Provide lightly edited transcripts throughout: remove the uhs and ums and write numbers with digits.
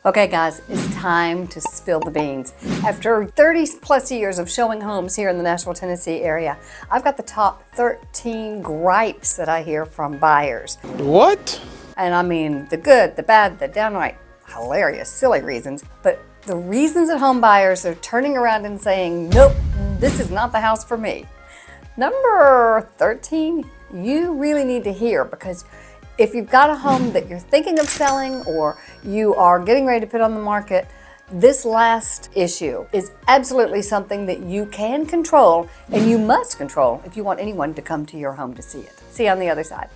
Okay guys, it's time to spill the beans. After 30 plus years of showing homes here in the Nashville, Tennessee area, I've got the top 13 gripes that I hear from buyers. What? And I mean the good, the bad, the downright hilarious, silly reasons, but the reasons that home buyers are turning around and saying, nope, this is not the house for me. Number 13, you really need to hear, because if you've got a home that you're thinking of selling or you are getting ready to put on the market, this last issue is absolutely something that you can control and you must control if you want anyone to come to your home to see it. See you on the other side.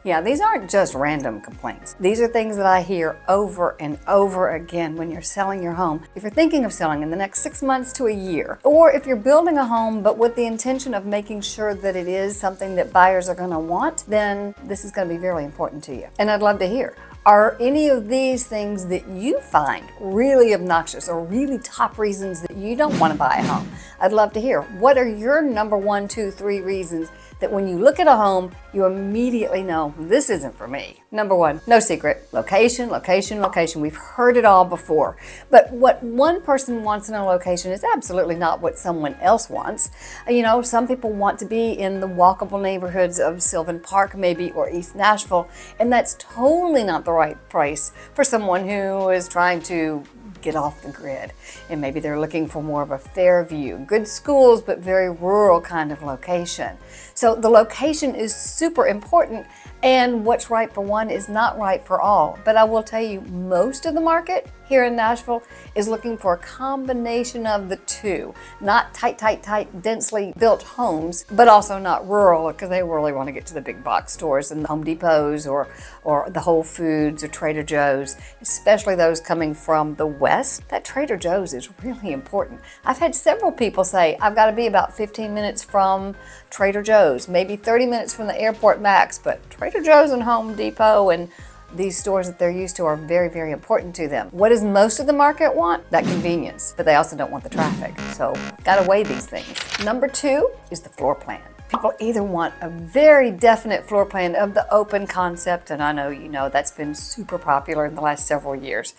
Yeah, these aren't just random complaints. These are things that I hear over and over again when you're selling your home. If you're thinking of selling in the next 6 months to a year, or if you're building a home but with the intention of making sure that it is something that buyers are going to want, then this is going to be very important to you. And I'd love to hear, are any of these things that you find really obnoxious or really top reasons that you don't want to buy a home? I'd love to hear. What are your number 1, 2, 3 reasons that when you look at a home, you immediately know this isn't for me? Number 1, no secret, location, location, location. We've heard it all before. But what one person wants in a location is absolutely not what someone else wants. You know, some people want to be in the walkable neighborhoods of Sylvan Park maybe, or East Nashville, and that's totally not the right price for someone who is trying to get off the grid. And maybe they're looking for more of a fair view, good schools, but very rural kind of location. So the location is super important, and what's right for one is not right for all. But I will tell you, most of the market here in Nashville is looking for a combination of the two. Not tight, densely built homes, but also not rural, because they really want to get to the big box stores and the Home Depots or the Whole Foods or Trader Joe's, especially those coming from the West. That Trader Joe's is really important. I've had several people say, I've got to be about 15 minutes from Trader Joe's, maybe 30 minutes from the airport max, but Trader Joe's and Home Depot and these stores that they're used to are very, very important to them. What does most of the market want? That convenience, but they also don't want the traffic. So gotta weigh these things. Number 2 is the floor plan. People either want a very definite floor plan of the open concept, and I know you know that's been super popular in the last several years.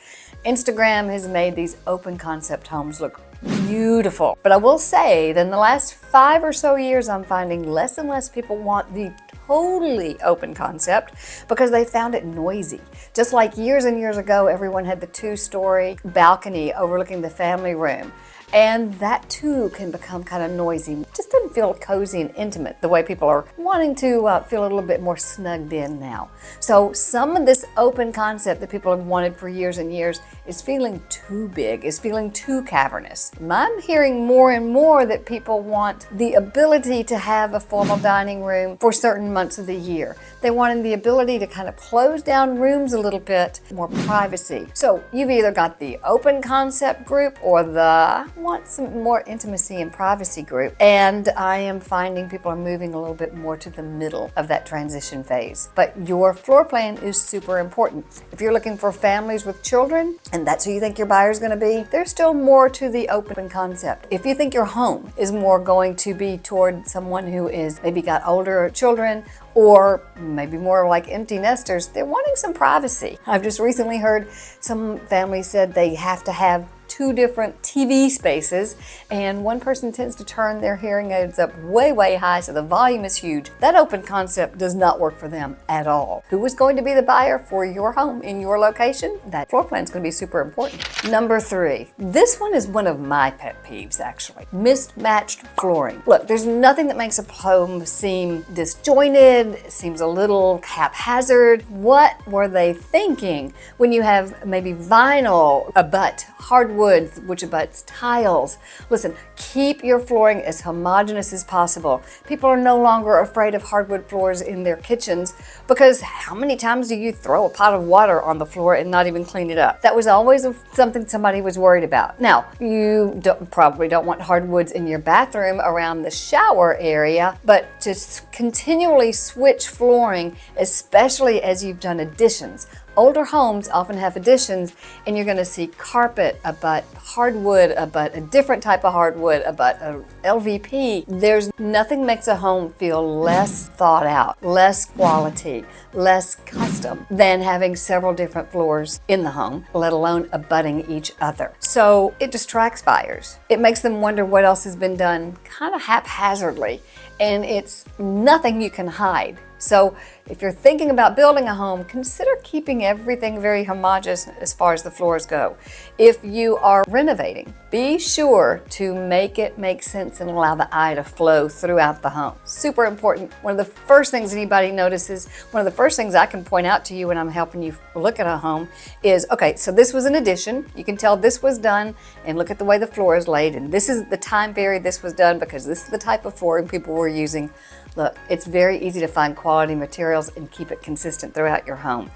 Instagram has made these open concept homes look beautiful. But I will say that in the last 5 or so years, I'm finding less and less people want the totally open concept because they found it noisy. Just like years and years ago, everyone had the 2-story balcony overlooking the family room. And that too can become kind of noisy. It just doesn't feel cozy and intimate the way people are wanting to feel a little bit more snugged in now. So some of this open concept that people have wanted for years and years is feeling too big, is feeling too cavernous. I'm hearing more and more that people want the ability to have a formal dining room for certain months of the year. They wanted the ability to kind of close down rooms a little bit, more privacy. So you've either got the open concept group or the want some more intimacy and privacy group, and I am finding people are moving a little bit more to the middle of that transition phase. But your floor plan is super important. If you're looking for families with children and that's who you think your buyer is going to be, there's still more to the open concept. If you think your home is more going to be toward someone who is maybe got older children or maybe more like empty nesters, they're wanting some privacy. I've just recently heard some families said they have to have 2 different TV spaces, and one person tends to turn their hearing aids up way high, so the volume is huge. That open concept does not work for them at all. Who is going to be the buyer for your home in your location? That floor plan is going to be super important. Number 3, this one is one of my pet peeves actually. Mismatched flooring. Look, there's nothing that makes a home seem disjointed, seems a little haphazard. What were they thinking when you have maybe vinyl abut hardwood, which abuts tiles? Listen, keep your flooring as homogeneous as possible. People are no longer afraid of hardwood floors in their kitchens because how many times do you throw a pot of water on the floor and not even clean it up? That was always something somebody was worried about. Now, you probably don't want hardwoods in your bathroom around the shower area, but to continually switch flooring, especially as you've done additions, Older homes often have additions, and you're going to see carpet abut hardwood, abut a different type of hardwood, abut a LVP. There's nothing makes a home feel less thought out, less quality, less custom than having several different floors in the home, let alone abutting each other. So it distracts buyers. It makes them wonder what else has been done kind of haphazardly, and it's nothing you can hide. So if you're thinking about building a home, consider keeping everything very homogeneous as far as the floors go. If you are renovating, be sure to make it make sense and allow the eye to flow throughout the home. Super important. One of the first things anybody notices, one of the first things I can point out to you when I'm helping you look at a home is, okay, so this was an addition. You can tell this was done, and look at the way the floor is laid, and this is the time period this was done because this is the type of flooring people were using. Look, it's very easy to find quality materials and keep it consistent throughout your home.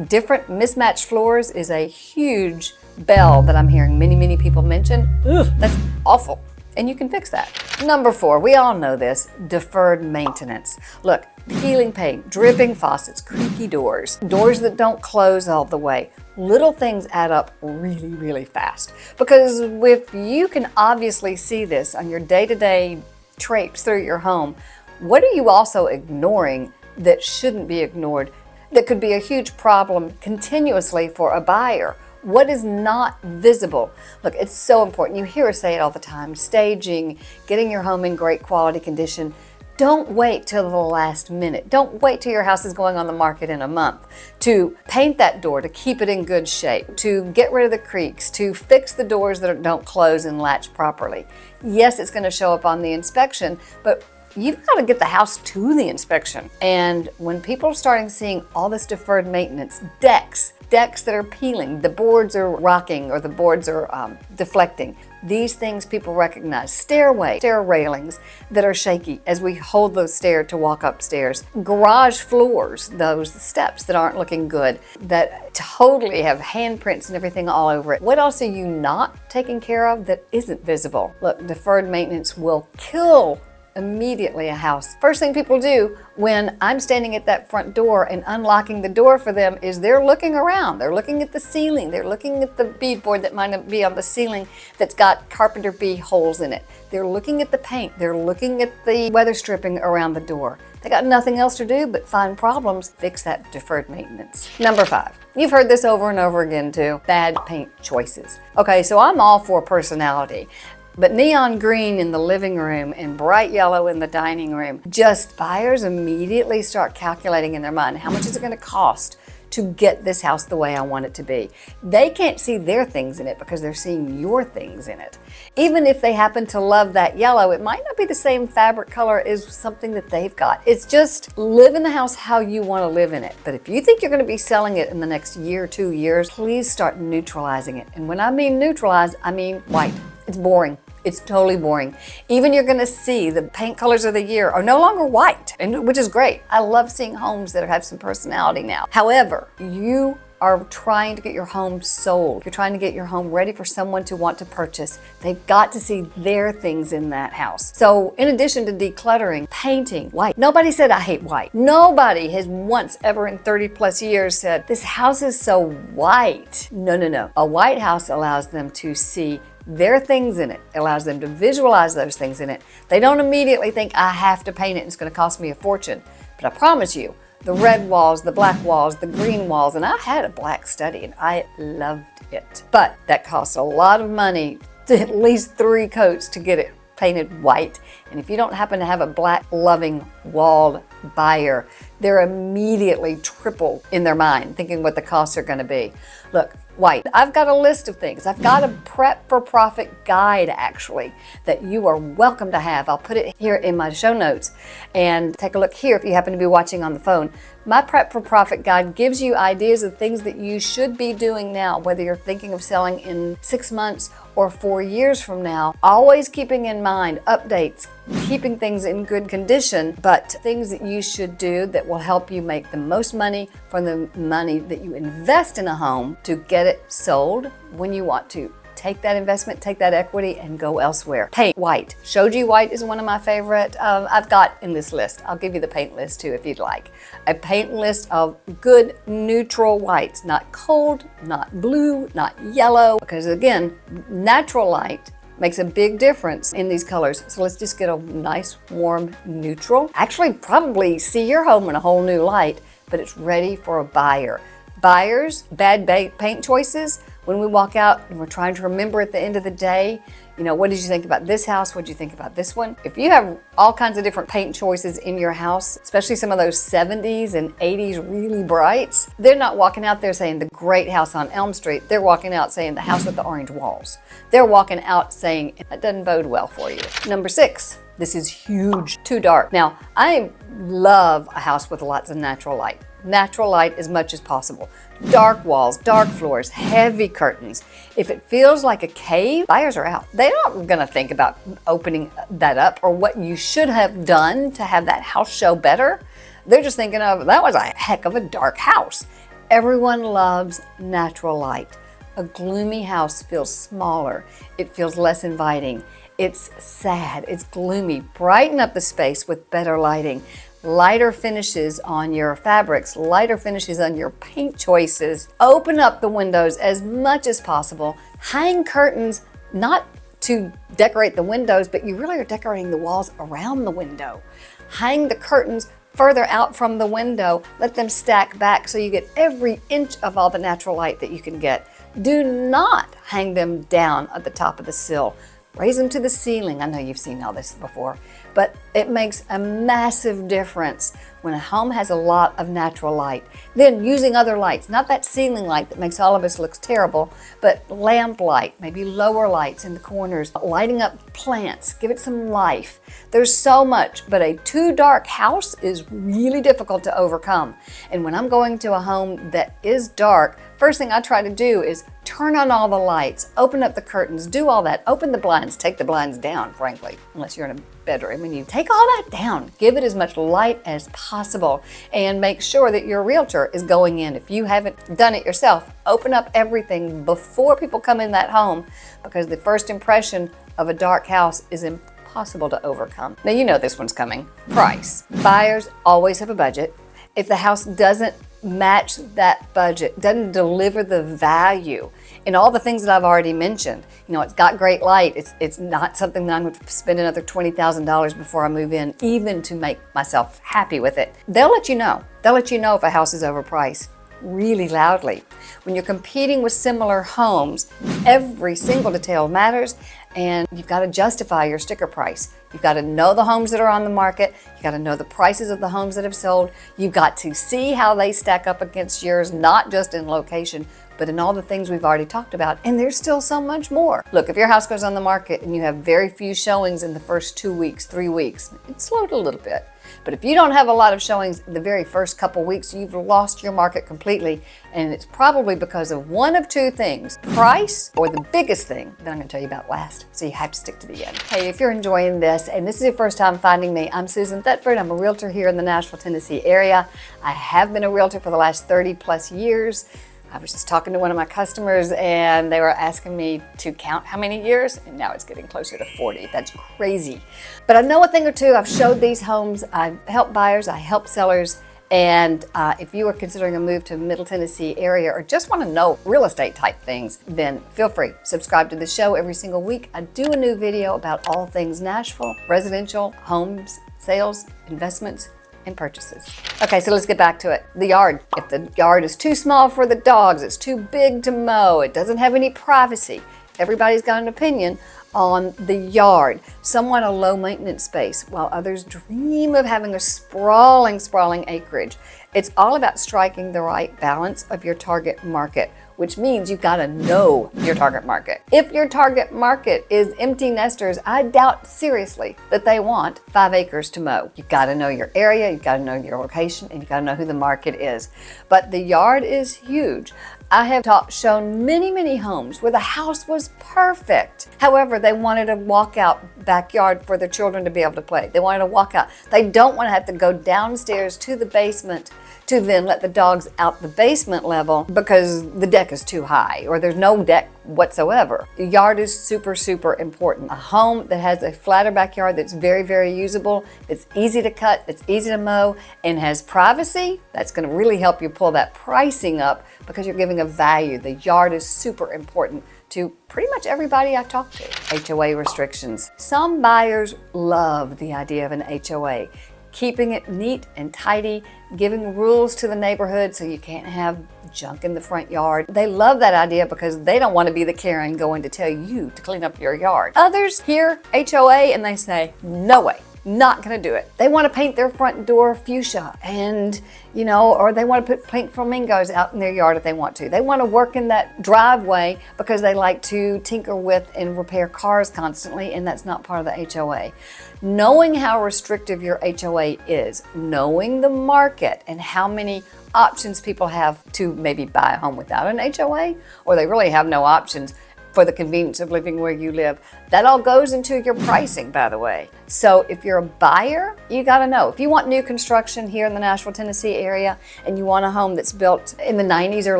Different mismatched floors is a huge bell that I'm hearing many people mention. Ugh, that's awful. And you can fix that. Number 4, we all know this, deferred maintenance. Look, peeling paint, dripping faucets, creaky doors, doors that don't close all the way. Little things add up really fast. Because if you can obviously see this on your day-to-day traipse through your home, what are you also ignoring that shouldn't be ignored, that could be a huge problem continuously for a buyer? What is not visible? Look, it's so important. You hear us say it all the time. Staging, getting your home in great quality condition. Don't wait till the last minute. Don't wait till your house is going on the market in a month to paint that door, to keep it in good shape, to get rid of the creaks, to fix the doors that don't close and latch properly. Yes, it's going to show up on the inspection, but you've got to get the house to the inspection. And when people are starting seeing all this deferred maintenance, decks that are peeling, the boards are rocking or the boards are deflecting, these things people recognize. stair railings that are shaky as we hold those stairs to walk upstairs. Garage floors, those steps that aren't looking good, that totally have handprints and everything all over it. What else are you not taking care of that isn't visible? Look, deferred maintenance will kill immediately a house. First thing people do when I'm standing at that front door and unlocking the door for them is they're looking around. They're looking at the ceiling. They're looking at the beadboard that might be on the ceiling that's got carpenter bee holes in it. They're looking at the paint. They're looking at the weather stripping around the door. They got nothing else to do but find problems, fix that deferred maintenance. Number 5. You've heard this over and over again too. Bad paint choices. Okay, so I'm all for personality. But neon green in the living room and bright yellow in the dining room, just buyers immediately start calculating in their mind, how much is it going to cost to get this house the way I want it to be? They can't see their things in it because they're seeing your things in it. Even if they happen to love that yellow, it might not be the same fabric color as something that they've got. It's just live in the house how you want to live in it. But if you think you're going to be selling it in the next year, 2 years, please start neutralizing it. And when I mean neutralize, I mean white. It's boring. It's totally boring. Even you're going to see the paint colors of the year are no longer white, which is great. I love seeing homes that have some personality now. However, you are trying to get your home sold. You're trying to get your home ready for someone to want to purchase. They've got to see their things in that house. So in addition to decluttering, painting white. Nobody said I hate white. Nobody has once ever in 30 plus years said this house is so white. No. A white house allows them to see their things in it. It allows them to visualize those things in it. They don't immediately think I have to paint it and it's going to cost me a fortune. But I promise you, the red walls, the black walls, the green walls, and I had a black study and I loved it. But that costs a lot of money, to at least 3 coats to get it painted white. And if you don't happen to have a black loving walled buyer, they're immediately triple in their mind thinking what the costs are going to be. Look, white. I've got a list of things. I've got a prep for profit guide actually that you are welcome to have. I'll put it here in my show notes and take a look here if you happen to be watching on the phone. My prep for profit guide gives you ideas of things that you should be doing now, whether you're thinking of selling in 6 months or 4 years from now. Always keeping in mind updates, keeping things in good condition, but things that you should do that will help you make the most money from the money that you invest in a home to get it sold when you want to take that investment, take that equity, and go elsewhere. Paint white. Shoji white is one of my favorite. I've got in this list. I'll give you the paint list too if you'd like. A paint list of good neutral whites, not cold, not blue, not yellow, because again, natural light makes a big difference in these colors. So let's just get a nice warm neutral. Actually, probably see your home in a whole new light, but it's ready for a buyer. Buyers, bad paint choices, when we walk out and we're trying to remember at the end of the day, you know, what did you think about this house? What did you think about this one? If you have all kinds of different paint choices in your house, especially some of those 70s and 80s really brights, they're not walking out there saying the great house on Elm Street. They're walking out saying the house with the orange walls. They're walking out saying that doesn't bode well for you. Number 6, this is huge, too dark. Now, I love a house with lots of natural light. Natural light as much as possible. Dark walls, dark floors, heavy curtains. If it feels like a cave, buyers are out. They're not gonna think about opening that up or what you should have done to have that house show better. They're just thinking of, that was a heck of a dark house. Everyone loves natural light. A gloomy house feels smaller. It feels less inviting. It's sad, it's gloomy. Brighten up the space with better lighting. Lighter finishes on your fabrics, lighter finishes on your paint choices. Open up the windows as much as possible. Hang curtains, not to decorate the windows, but you really are decorating the walls around the window. Hang the curtains further out from the window. Let them stack back so you get every inch of all the natural light that you can get. Do not hang them down at the top of the sill. Raise them to the ceiling. I know you've seen all this before, but it makes a massive difference when a home has a lot of natural light. Then using other lights, not that ceiling light that makes all of us look terrible, but lamp light, maybe lower lights in the corners, lighting up plants, give it some life. There's so much, but a too dark house is really difficult to overcome. And when I'm going to a home that is dark, first thing I try to do is turn on all the lights, open up the curtains, do all that, open the blinds, take the blinds down, frankly, unless you're in a bedroom, and you take all that down, give it as much light as possible, and make sure that your realtor is going in. If you haven't done it yourself, open up everything before people come in that home, because the first impression of a dark house is impossible to overcome. Now you know this one's coming. Price. Buyers always have a budget. If the house doesn't match that budget, doesn't deliver the value in all the things that I've already mentioned. You know, it's got great light. It's not something that I'm going to spend another $20,000 before I move in, even to make myself happy with it. They'll let you know. They'll let you know if a house is overpriced really loudly. When you're competing with similar homes, every single detail matters, and you've got to justify your sticker price. You've got to know the homes that are on the market. You've got to know the prices of the homes that have sold. You've got to see how they stack up against yours, not just in location, but in all the things we've already talked about. And there's still so much more. Look, if your house goes on the market and you have very few showings in the first 2 weeks, 3 weeks, it's slowed a little bit. But if you don't have a lot of showings the very first couple weeks, you've lost your market completely. And it's probably because of one of two things: price, or the biggest thing that I'm going to tell you about last. So you have to stick to the end. Hey, if you're enjoying this and this is your first time finding me, I'm Susan Thetford. I'm a realtor here in the Nashville, Tennessee area. I have been a realtor for the last 30 plus years. I was just talking to one of my customers and they were asking me to count how many years, and now it's getting closer to 40. That's crazy. But I know a thing or two. I've showed these homes. I help buyers, I help sellers. And if you are considering a move to Middle Tennessee area or just want to know real estate type things, then feel free. Subscribe to the show every single week. I do a new video about all things Nashville, residential, homes, sales, investments, and purchases. Okay, so let's get back to it. The yard. If the yard is too small for the dogs, it's too big to mow, it doesn't have any privacy. Everybody's got an opinion on the yard. Some want a low maintenance space, while others dream of having a sprawling acreage. It's all about striking the right balance of your target market, which means you've got to know your target market. If your target market is empty nesters, I doubt seriously that they want 5 acres to mow. You've got to know your area, you've got to know your location, and you've got to know who the market is. But the yard is huge. I have shown many homes where the house was perfect. However, they wanted a walkout backyard for their children to be able to play. They wanted a walkout. They don't want to have to go downstairs to the basement to then let the dogs out the basement level because the deck deck is too high or there's no deck whatsoever. The yard is super, super important. A home that has a flatter backyard that's very, very usable, that's easy to cut, that's easy to mow, and has privacy, that's going to really help you pull that pricing up because you're giving a value. The yard is super important to pretty much everybody I've talked to. HOA restrictions. Some buyers love the idea of an HOA. Keeping it neat and tidy, giving rules to the neighborhood so you can't have junk in the front yard. They love that idea because they don't want to be the Karen going to tell you to clean up your yard. Others hear HOA and they say, no way. Not gonna do it. They want to paint their front door fuchsia and, or they want to put pink flamingos out in their yard if they want to. They want to work in that driveway because they like to tinker with and repair cars constantly, and that's not part of the HOA. Knowing how restrictive your HOA is, knowing the market and how many options people have to maybe buy a home without an HOA, or they really have no options for the convenience of living where you live. That all goes into your pricing, by the way. So if you're a buyer, you gotta know. If you want new construction here in the Nashville, Tennessee area, and you want a home that's built in the 90s or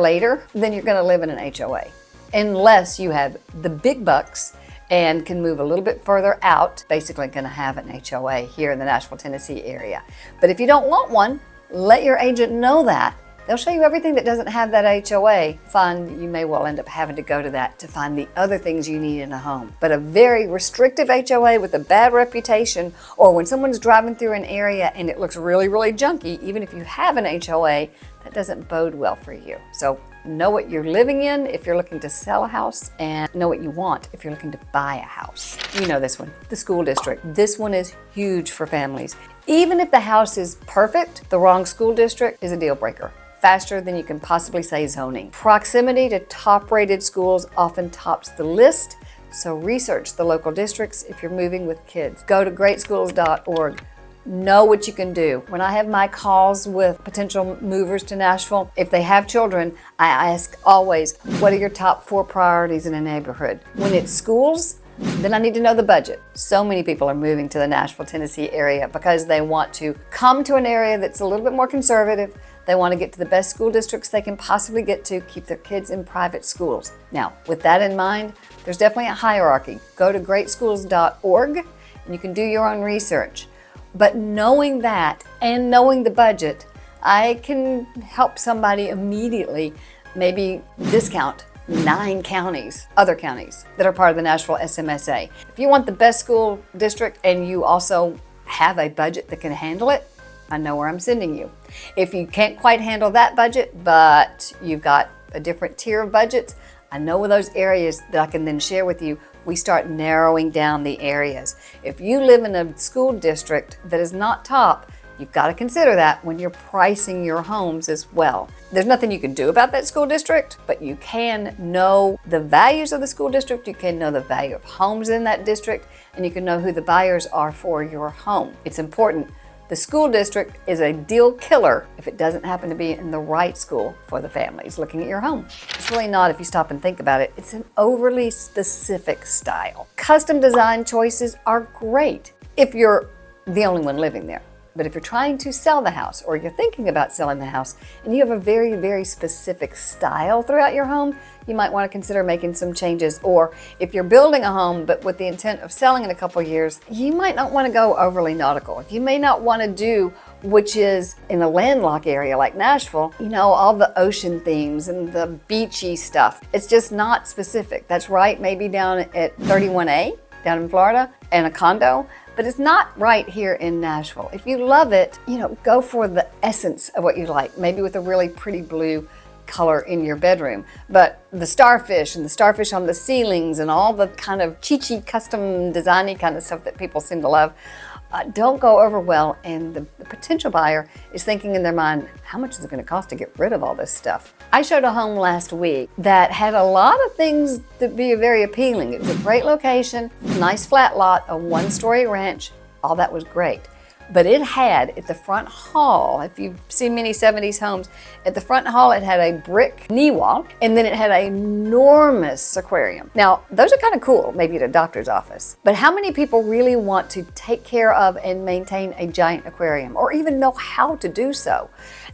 later, then you're gonna live in an HOA. Unless you have the big bucks and can move a little bit further out, basically gonna have an HOA here in the Nashville, Tennessee area. But if you don't want one, let your agent know that. They'll show you everything that doesn't have that HOA. You may well end up having to go to that to find the other things you need in a home. But a very restrictive HOA with a bad reputation, or when someone's driving through an area and it looks really, really junky, even if you have an HOA, that doesn't bode well for you. So know what you're living in if you're looking to sell a house, and know what you want if you're looking to buy a house. You know this one, the school district. This one is huge for families. Even if the house is perfect, the wrong school district is a deal breaker. Faster than you can possibly say zoning. Proximity to top-rated schools often tops the list, so research the local districts if you're moving with kids. Go to greatschools.org. Know what you can do. When I have my calls with potential movers to Nashville, if they have children, I ask always, what are your top 4 priorities in a neighborhood? When it's schools, then I need to know the budget. So many people are moving to the Nashville, Tennessee area because they want to come to an area that's a little bit more conservative. They want to get to the best school districts they can possibly get to, keep their kids in private schools. Now, with that in mind, there's definitely a hierarchy. Go to greatschools.org and you can do your own research. But knowing that and knowing the budget, I can help somebody immediately maybe discount 9 counties, other counties that are part of the Nashville SMSA. If you want the best school district and you also have a budget that can handle it, I know where I'm sending you. If you can't quite handle that budget, but you've got a different tier of budgets, I know those areas that I can then share with you. We start narrowing down the areas. If you live in a school district that is not top, you've got to consider that when you're pricing your homes as well. There's nothing you can do about that school district, but you can know the values of the school district, you can know the value of homes in that district, and you can know who the buyers are for your home. It's important. The school district is a deal killer if it doesn't happen to be in the right school for the families looking at your home. It's really not if you stop and think about it. It's an overly specific style. Custom design choices are great if you're the only one living there. But if you're trying to sell the house or you're thinking about selling the house and you have a very, very specific style throughout your home, you might want to consider making some changes. Or if you're building a home but with the intent of selling in a couple of years, you might not want to go overly nautical. You may not want to do, which is in a landlocked area like Nashville, all the ocean themes and the beachy stuff. It's just not specific. That's right, maybe down at 31A, down in Florida, and a condo. But it's not right here in Nashville. If you love it, go for the essence of what you like, maybe with a really pretty blue color in your bedroom. But the starfish and the starfish on the ceilings and all the kind of chi-chi custom designy kind of stuff that people seem to love, don't go over well. And the potential buyer is thinking in their mind, how much is it going to cost to get rid of all this stuff? I showed a home last week that had a lot of things that be very appealing. It was a great location, nice flat lot, a 1-story ranch. All that was great. But it had at the front hall, if you've seen many 70s homes, at the front hall it had a brick knee wall, and then it had an enormous aquarium. Now, those are kind of cool, maybe at a doctor's office. But how many people really want to take care of and maintain a giant aquarium, or even know how to do so?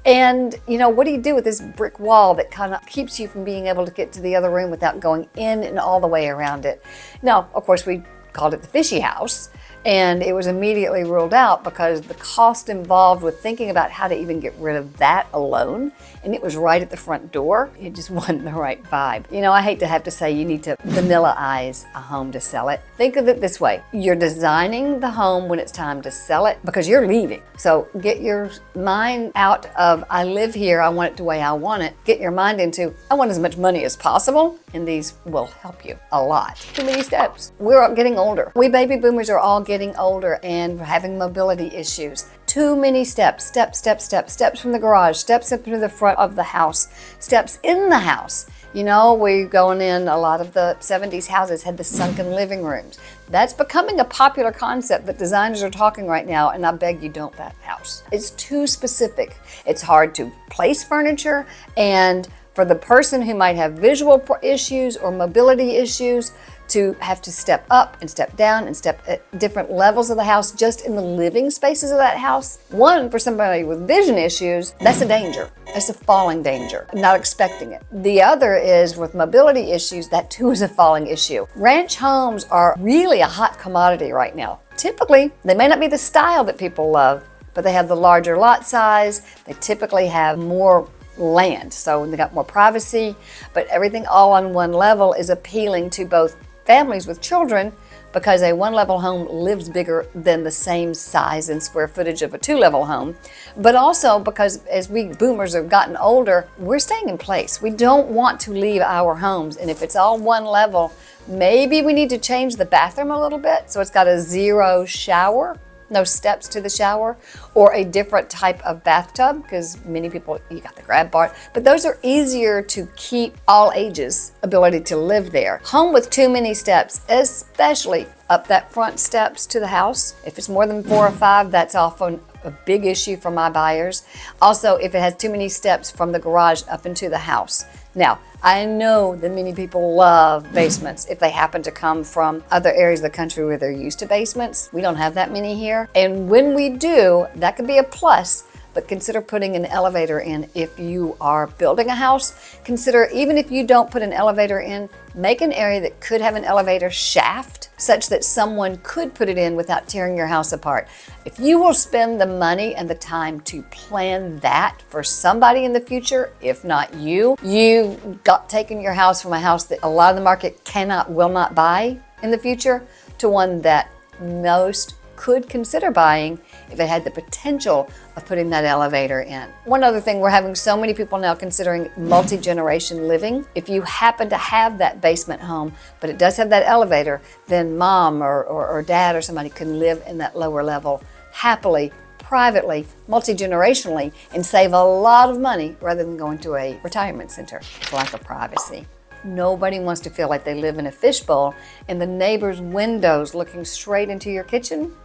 And, you know, what do you do with this brick wall that kind of keeps you from being able to get to the other room without going in and all the way around it? Now, of course, we called it the fishy house, and it was immediately ruled out because the cost involved with thinking about how to even get rid of that alone, and it was right at the front door, it just wasn't the right vibe. You know, I hate to have to say you need to vanilla-ize a home to sell it. Think of it this way. You're designing the home when it's time to sell it because you're leaving. So get your mind out of, I live here, I want it the way I want it. Get your mind into, I want as much money as possible, and these will help you a lot. Too many steps. We're all getting older. We baby boomers are all getting older and having mobility issues. Too many steps, steps from the garage, steps up into the front of the house, steps in the house. You know, we're going in, a lot of the 70s houses had the sunken living rooms. That's becoming a popular concept that designers are talking right now, and I beg you don't that house. It's too specific. It's hard to place furniture, and for the person who might have visual issues or mobility issues, to have to step up and step down and step at different levels of the house just in the living spaces of that house. One, for somebody with vision issues, that's a danger. That's a falling danger, not expecting it. The other is with mobility issues, that too is a falling issue. Ranch homes are really a hot commodity right now. Typically, they may not be the style that people love, but they have the larger lot size. They typically have more land, so they got more privacy, but everything all on one level is appealing to both families with children because a one-level home lives bigger than the same size and square footage of a two-level home, but also because as we boomers have gotten older, we're staying in place. We don't want to leave our homes, and if it's all one level, maybe we need to change the bathroom a little bit so it's got a zero shower, no steps to the shower, or a different type of bathtub, because many people, you got the grab bar, but those are easier to keep all ages ability to live there. Home with too many steps, especially up that front steps to the house. If it's more than 4 or 5, that's often a big issue for my buyers. Also, if it has too many steps from the garage up into the house. Now, I know that many people love basements if they happen to come from other areas of the country where they're used to basements. We don't have that many here. And when we do, that could be a plus, but consider putting an elevator in if you are building a house. Consider, even if you don't put an elevator in, make an area that could have an elevator shaft such that someone could put it in without tearing your house apart. If you will spend the money and the time to plan that for somebody in the future, if not you, you've got taken your house from a house that a lot of the market will not buy in the future to one that most could consider buying if it had the potential of putting that elevator in. One other thing, we're having so many people now considering multi-generation living. If you happen to have that basement home, but it does have that elevator, then mom or dad or somebody can live in that lower level happily, privately, multi-generationally, and save a lot of money rather than going to a retirement center for lack of privacy. Nobody wants to feel like they live in a fishbowl and the neighbor's windows looking straight into your kitchen.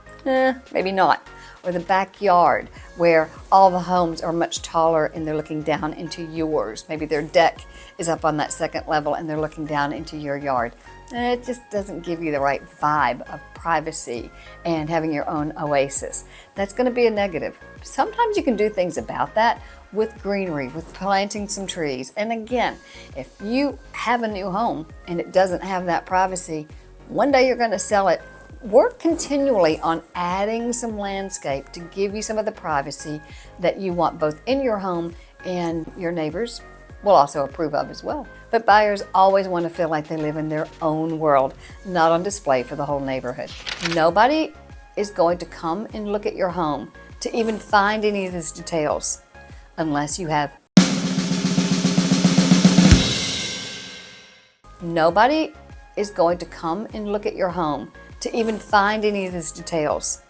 Maybe not. Or the backyard where all the homes are much taller and they're looking down into yours. Maybe their deck is up on that second level and they're looking down into your yard. It just doesn't give you the right vibe of privacy and having your own oasis. That's going to be a negative. Sometimes you can do things about that with greenery, with planting some trees. And again, if you have a new home and it doesn't have that privacy, one day you're going to sell it. Work continually on adding some landscape to give you some of the privacy that you want both in your home and your neighbors will also approve of as well. But buyers always want to feel like they live in their own world, not on display for the whole neighborhood. Nobody is going to come and look at your home to even find any of these details unless you have. Nobody is going to come and look at your home to even find any of these details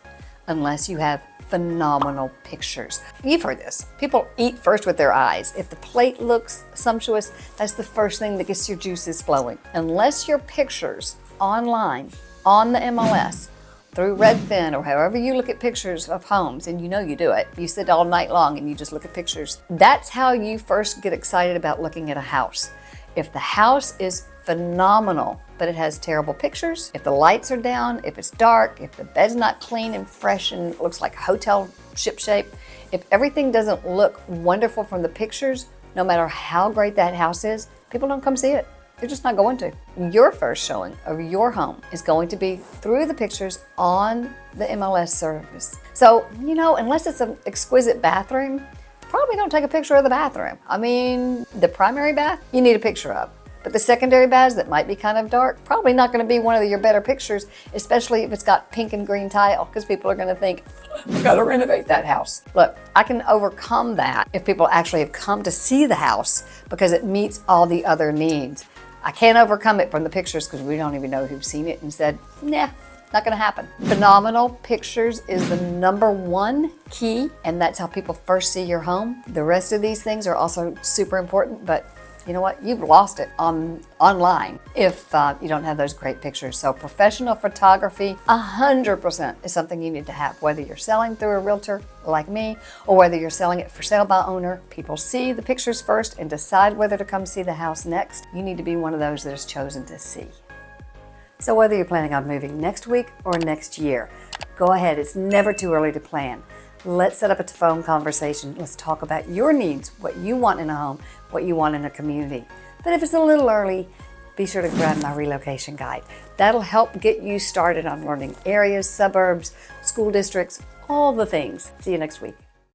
unless you have phenomenal pictures. You've heard this. People eat first with their eyes. If the plate looks sumptuous, that's the first thing that gets your juices flowing. Unless your pictures online, on the MLS, through Redfin or however you look at pictures of homes, and you know you do it. You sit all night long and you just look at pictures. That's how you first get excited about looking at a house. If the house is phenomenal, but it has terrible pictures, if the lights are down, if it's dark, if the bed's not clean and fresh and looks like hotel ship shape, if everything doesn't look wonderful from the pictures, no matter how great that house is, people don't come see it. They're just not going to. Your first showing of your home is going to be through the pictures on the MLS service. So, unless it's an exquisite bathroom, probably don't take a picture of the bathroom. I mean, the primary bath, you need a picture of. But the secondary baths that might be kind of dark, probably not going to be one of your better pictures, especially if it's got pink and green tile, because people are going to think, I've got to renovate that house. Look, I can overcome that if people actually have come to see the house because it meets all the other needs. I can't overcome it from the pictures because we don't even know who's seen it and said, nah, not going to happen. Phenomenal pictures is the #1 key, and that's how people first see your home. The rest of these things are also super important, but you know what? You've lost it online if you don't have those great pictures. So professional photography, 100% is something you need to have, whether you're selling through a realtor like me, or whether you're selling it for sale by owner. People see the pictures first and decide whether to come see the house next. You need to be one of those that is chosen to see. So whether you're planning on moving next week or next year, go ahead. It's never too early to plan. Let's set up a phone conversation. Let's talk about your needs, what you want in a home, what you want in a community. But if it's a little early, be sure to grab my relocation guide. That'll help get you started on learning areas, suburbs, school districts, all the things. See you next week.